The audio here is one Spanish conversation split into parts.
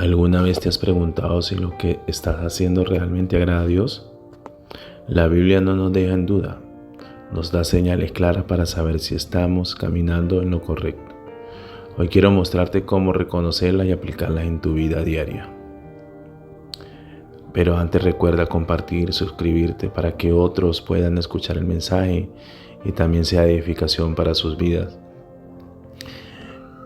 ¿Alguna vez te has preguntado si lo que estás haciendo realmente agrada a Dios? La Biblia no nos deja en duda, nos da señales claras para saber si estamos caminando en lo correcto. Hoy quiero mostrarte cómo reconocerlas y aplicarlas en tu vida diaria. Pero antes recuerda compartir, suscribirte para que otros puedan escuchar el mensaje y también sea de edificación para sus vidas.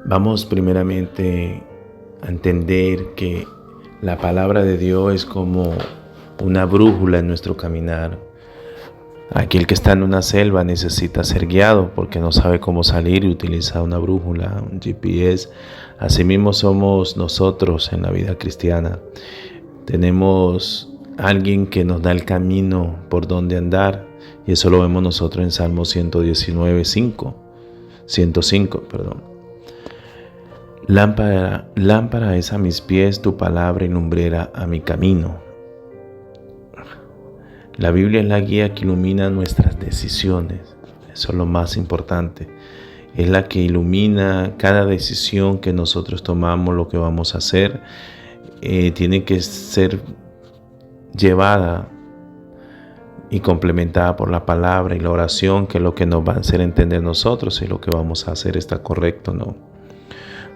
Vamos primeramente a entender que la palabra de Dios es como una brújula en nuestro caminar. Aquel que está en una selva necesita ser guiado porque no sabe cómo salir y utiliza una brújula, un GPS. Asimismo somos nosotros en la vida cristiana. Tenemos alguien que nos da el camino por donde andar y eso lo vemos nosotros en Salmo 105. Lámpara es a mis pies tu palabra y lumbrera a mi camino. La Biblia es la guía que ilumina nuestras decisiones. Eso es lo más importante. Es la que ilumina cada decisión que nosotros tomamos, lo que vamos a hacer. Tiene que ser llevada y complementada por la palabra y la oración, que es lo que nos va a hacer entender nosotros si lo que vamos a hacer está correcto o no.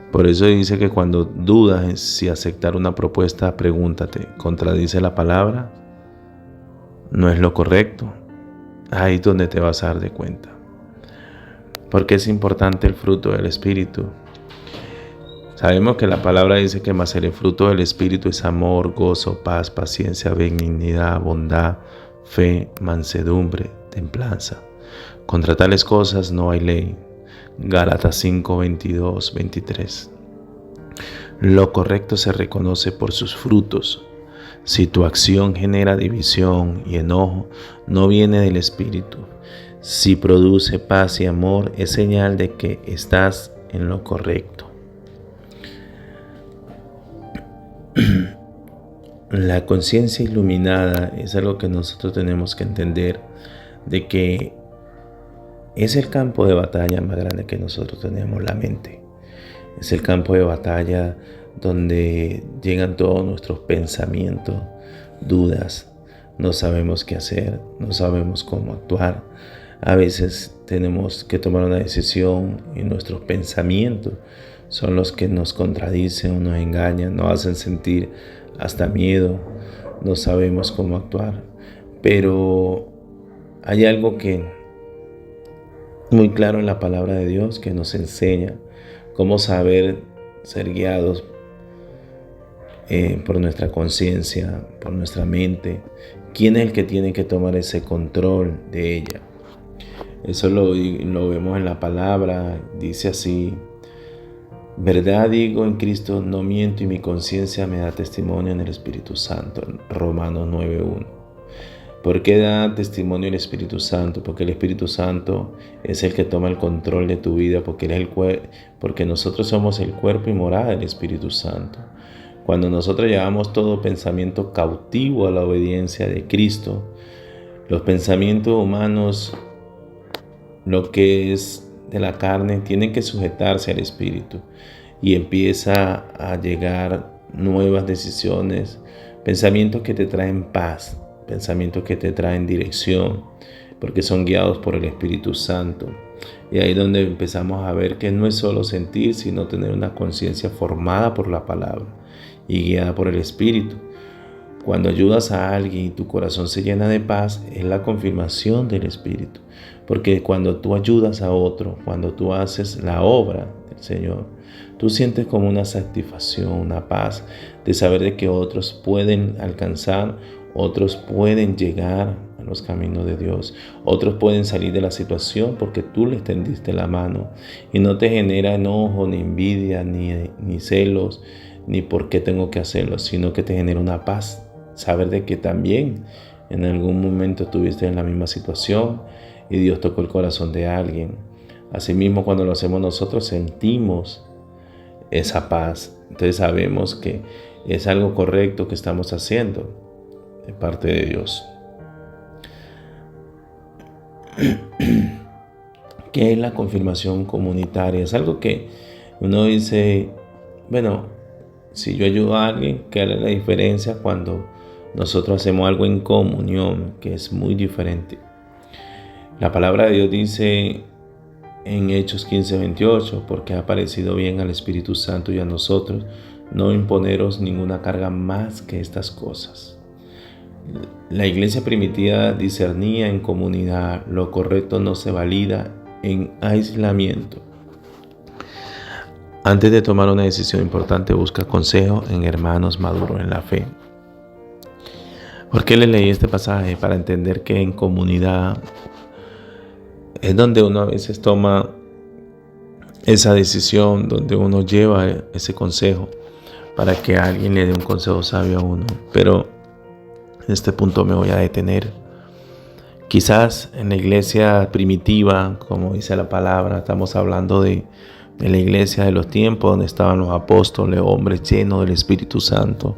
Por eso dice que cuando dudas si aceptar una propuesta, pregúntate, ¿contradice la palabra? ¿No es lo correcto? Ahí es donde te vas a dar de cuenta. Porque es importante el fruto del Espíritu. Sabemos que la palabra dice que más el fruto del Espíritu es amor, gozo, paz, paciencia, benignidad, bondad, fe, mansedumbre, templanza. Contra tales cosas no hay ley. Gálatas 5, 22, 23. Lo correcto se reconoce por sus frutos. Si tu acción genera división y enojo, no viene del Espíritu. Si produce paz y amor, es señal de que estás en lo correcto. La conciencia iluminada es algo que nosotros tenemos que entender, de que es el campo de batalla más grande que nosotros tenemos, la mente. Es el campo de batalla donde llegan todos nuestros pensamientos, dudas. No sabemos qué hacer, no sabemos cómo actuar. A veces tenemos que tomar una decisión y nuestros pensamientos son los que nos contradicen o nos engañan, nos hacen sentir hasta miedo. No sabemos cómo actuar. Pero hay algo que muy claro en la palabra de Dios que nos enseña cómo saber ser guiados por nuestra conciencia, por nuestra mente. ¿Quién es el que tiene que tomar ese control de ella? Eso lo vemos en la palabra. Dice así: verdad digo en Cristo, no miento, y mi conciencia me da testimonio en el Espíritu Santo. Romanos 9:1. ¿Por qué da testimonio el Espíritu Santo? Porque el Espíritu Santo es el que toma el control de tu vida, porque nosotros somos el cuerpo y morada del Espíritu Santo. Cuando nosotros llevamos todo pensamiento cautivo a la obediencia de Cristo, los pensamientos humanos, lo que es de la carne, tienen que sujetarse al Espíritu y empieza a llegar nuevas decisiones, pensamientos que te traen paz, pensamientos que te traen dirección, porque son guiados por el Espíritu Santo. Y ahí es donde empezamos a ver que no es solo sentir, sino tener una conciencia formada por la palabra y guiada por el Espíritu. Cuando ayudas a alguien y tu corazón se llena de paz, es la confirmación del Espíritu. Porque cuando tú ayudas a otro, cuando tú haces la obra del Señor, tú sientes como una satisfacción, una paz de saber de que otros pueden alcanzar, otros pueden llegar a los caminos de Dios, otros pueden salir de la situación porque tú les tendiste la mano y no te genera enojo, ni envidia, ni celos, ni por qué tengo que hacerlo, sino que te genera una paz. Saber de que también en algún momento estuviste en la misma situación y Dios tocó el corazón de alguien. Asimismo, cuando lo hacemos nosotros, sentimos esa paz. Entonces sabemos que es algo correcto que estamos haciendo de parte de Dios. ¿Qué es la confirmación comunitaria? Es algo que uno dice, bueno, Si yo ayudo a alguien, ¿qué es la diferencia cuando nosotros hacemos algo en comunión, que es muy diferente? La palabra de Dios dice en Hechos 15:28, porque ha parecido bien al Espíritu Santo y a nosotros no imponeros ninguna carga más que estas cosas. La iglesia primitiva discernía en comunidad, lo correcto no se valida en aislamiento. Antes de tomar una decisión importante, busca consejo en hermanos maduros en la fe. ¿Por qué le leí este pasaje? Para entender que en comunidad es donde uno a veces toma esa decisión, donde uno lleva ese consejo para que alguien le dé un consejo sabio a uno. Pero en este punto me voy a detener. Quizás en la iglesia primitiva, como dice la palabra, estamos hablando de la iglesia de los tiempos donde estaban los apóstoles, hombres llenos del Espíritu Santo.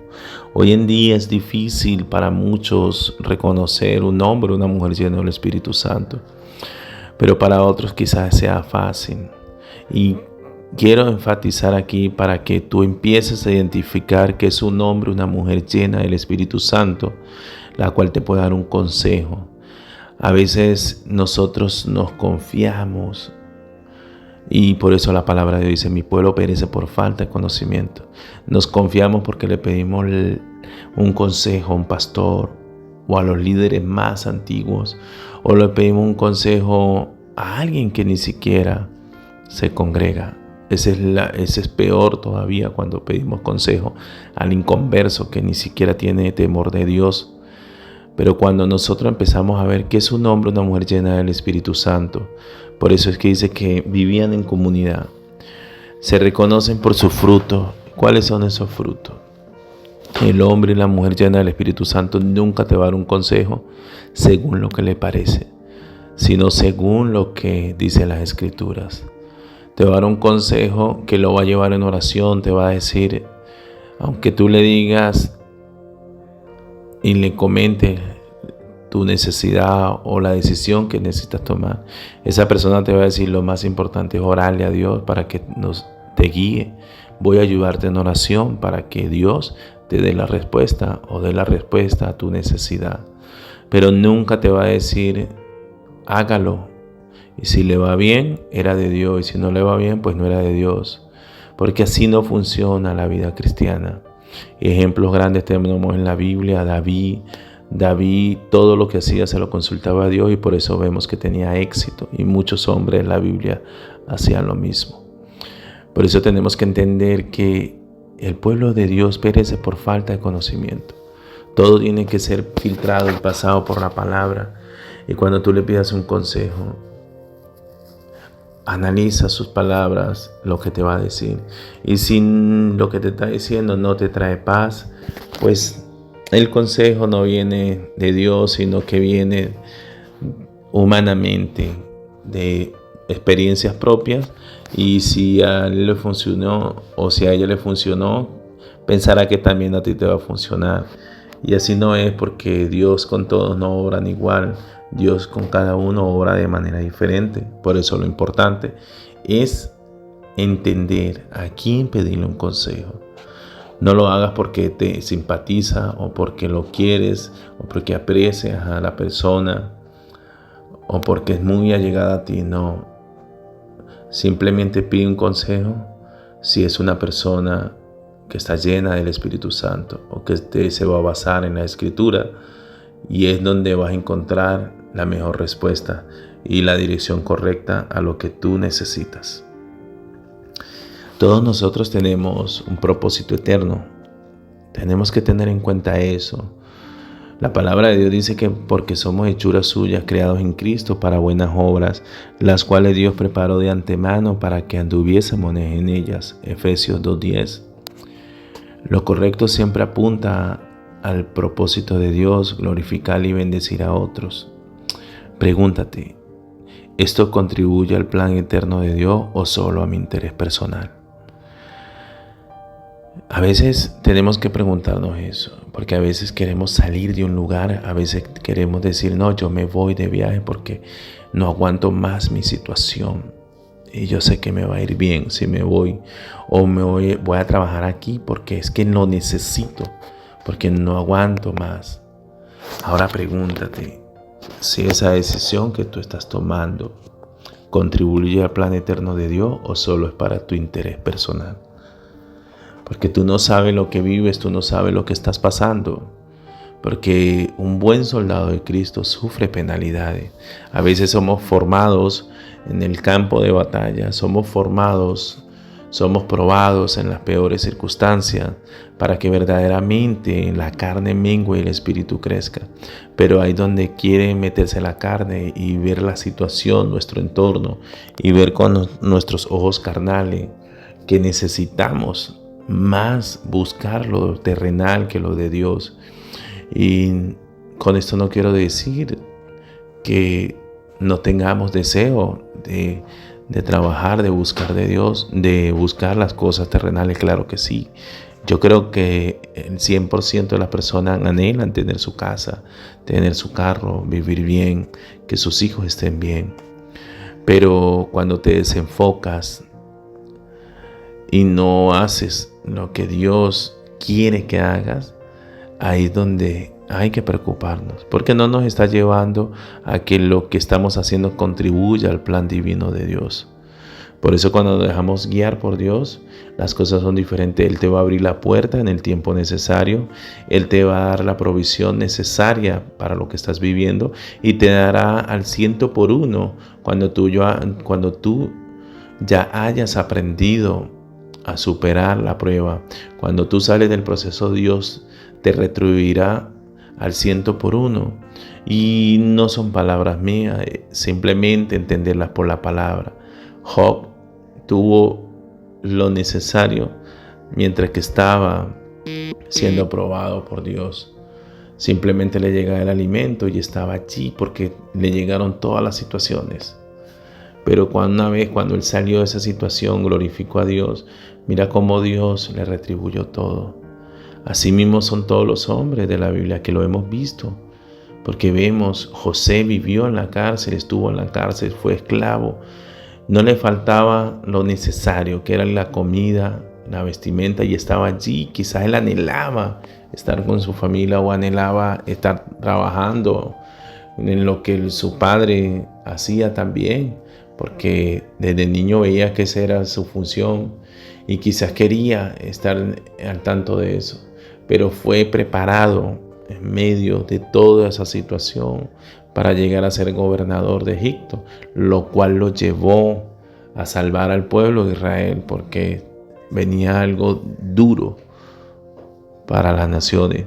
Hoy en día es difícil para muchos reconocer un hombre o una mujer lleno del Espíritu Santo, pero para otros quizás sea fácil. Y quiero enfatizar aquí para que tú empieces a identificar que es un hombre o una mujer llena del Espíritu Santo, la cual te puede dar un consejo. A veces nosotros nos confiamos y por eso la palabra de Dios dice: mi pueblo perece por falta de conocimiento. Nos confiamos porque le pedimos un consejo a un pastor o a los líderes más antiguos, o le pedimos un consejo a alguien que ni siquiera se congrega. Ese es peor todavía, cuando pedimos consejo al inconverso que ni siquiera tiene temor de Dios. Pero cuando nosotros empezamos a ver que es un hombre o una mujer llena del Espíritu Santo, por eso es que dice que vivían en comunidad, se reconocen por sus frutos. ¿Cuáles son esos frutos? El hombre y la mujer llena del Espíritu Santo nunca te va a dar un consejo según lo que le parece, sino según lo que dicen las Escrituras. Te va a dar un consejo que lo va a llevar en oración, te va a decir, aunque tú le digas y le comentes tu necesidad o la decisión que necesitas tomar, esa persona te va a decir: lo más importante es orarle a Dios para que te guíe. Voy a ayudarte en oración para que Dios te dé la respuesta o dé la respuesta a tu necesidad. Pero nunca te va a decir: hágalo. Y si le va bien, era de Dios. Y si no le va bien, pues no era de Dios. Porque así no funciona la vida cristiana. Ejemplos grandes tenemos en la Biblia. David, todo lo que hacía se lo consultaba a Dios, y por eso vemos que tenía éxito. Y muchos hombres en la Biblia hacían lo mismo. Por eso tenemos que entender que el pueblo de Dios perece por falta de conocimiento. Todo tiene que ser filtrado y pasado por la palabra. Y cuando tú le pidas un consejo, analiza sus palabras, lo que te va a decir. Y si lo que te está diciendo no te trae paz, pues el consejo no viene de Dios, sino que viene humanamente, de experiencias propias. Y si a él le funcionó o si a ella le funcionó, pensará que también a ti te va a funcionar. Y así no es, porque Dios con todos no obran igual. Dios con cada uno obra de manera diferente. Por eso lo importante es entender a quién pedirle un consejo. No lo hagas porque te simpatiza o porque lo quieres o porque aprecias a la persona o porque es muy allegada a ti. No. Simplemente pide un consejo si es una persona que está llena del Espíritu Santo o que se va a basar en la Escritura, y es donde vas a encontrar la mejor respuesta y la dirección correcta a lo que tú necesitas. Todos nosotros tenemos un propósito eterno. Tenemos que tener en cuenta eso. La palabra de Dios dice que porque somos hechuras suyas, creados en Cristo para buenas obras, las cuales Dios preparó de antemano para que anduviésemos en ellas. Efesios 2:10. Lo correcto siempre apunta al propósito de Dios, glorificar y bendecir a otros. Pregúntate, ¿esto contribuye al plan eterno de Dios o solo a mi interés personal? A veces tenemos que preguntarnos eso, porque a veces queremos salir de un lugar, a veces queremos decir: no, yo me voy de viaje porque no aguanto más mi situación. y yo sé que me va a ir bien si me voy, o voy a trabajar aquí porque es que lo necesito, porque no aguanto más. Ahora pregúntate si esa decisión que tú estás tomando contribuye al plan eterno de Dios o solo es para tu interés personal. Porque tú no sabes lo que vives, tú no sabes lo que estás pasando. Porque un buen soldado de Cristo sufre penalidades. A veces somos formados en el campo de batalla, somos probados en las peores circunstancias para que verdaderamente la carne mengue y el espíritu crezca. Pero ahí donde quiere meterse la carne y ver la situación, nuestro entorno, y ver con nuestros ojos carnales que necesitamos más buscar lo terrenal que lo de Dios. Y con esto no quiero decir que no tengamos deseo de trabajar, de buscar de Dios, de buscar las cosas terrenales. Claro que sí. Yo creo que el 100% de las personas anhelan tener su casa, tener su carro, vivir bien, que sus hijos estén bien. Pero cuando te desenfocas y no haces lo que Dios quiere que hagas, ahí es donde hay que preocuparnos, porque no nos está llevando a que lo que estamos haciendo contribuya al plan divino de Dios. Por eso cuando nos dejamos guiar por Dios, las cosas son diferentes. Él te va a abrir la puerta en el tiempo necesario, Él te va a dar la provisión necesaria para lo que estás viviendo y te dará al 100% cuando tú ya hayas aprendido a superar la prueba. Cuando tú sales del proceso, Dios te retribuirá al 100%. Y no son palabras mías, simplemente entenderlas por la palabra. Job tuvo lo necesario mientras que estaba siendo probado por Dios. Simplemente le llegaba el alimento y estaba allí porque le llegaron todas las situaciones. Pero cuando él salió de esa situación, glorificó a Dios. Mira cómo Dios le retribuyó todo. Así mismo son todos los hombres de la Biblia que lo hemos visto. Porque vemos, José vivió en la cárcel, estuvo en la cárcel, fue esclavo. No le faltaba lo necesario, que era la comida, la vestimenta, y estaba allí. Quizás él anhelaba estar con su familia o anhelaba estar trabajando en lo que su padre hacía también, porque desde niño veía que esa era su función y quizás quería estar al tanto de eso, pero fue preparado en medio de toda esa situación para llegar a ser gobernador de Egipto, lo cual lo llevó a salvar al pueblo de Israel, porque venía algo duro para las naciones.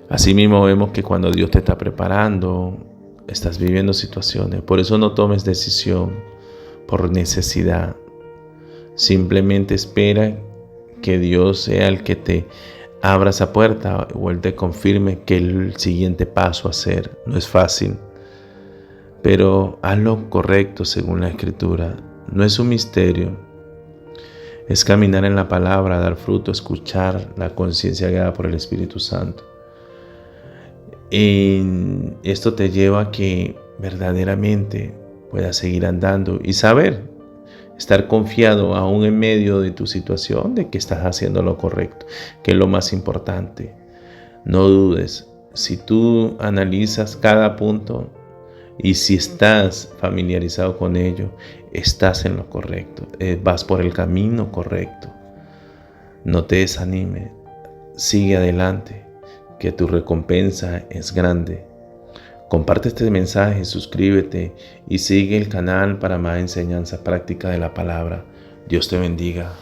Asimismo vemos que cuando Dios te está preparando, estás viviendo situaciones. Por eso no tomes decisión por necesidad. Simplemente espera que Dios sea el que te abra esa puerta o Él te confirme que el siguiente paso a hacer. No es fácil, pero haz lo correcto según la Escritura. No es un misterio. Es caminar en la palabra, dar fruto, escuchar la conciencia guiada por el Espíritu Santo. Y esto te lleva a que verdaderamente puedas seguir andando y saber, estar confiado aún en medio de tu situación de que estás haciendo lo correcto, que es lo más importante. No dudes. Si tú analizas cada punto y si estás familiarizado con ello, estás en lo correcto, vas por el camino correcto. No te desanimes, sigue adelante, que tu recompensa es grande. Comparte este mensaje, suscríbete y sigue el canal para más enseñanza práctica de la palabra. Dios te bendiga.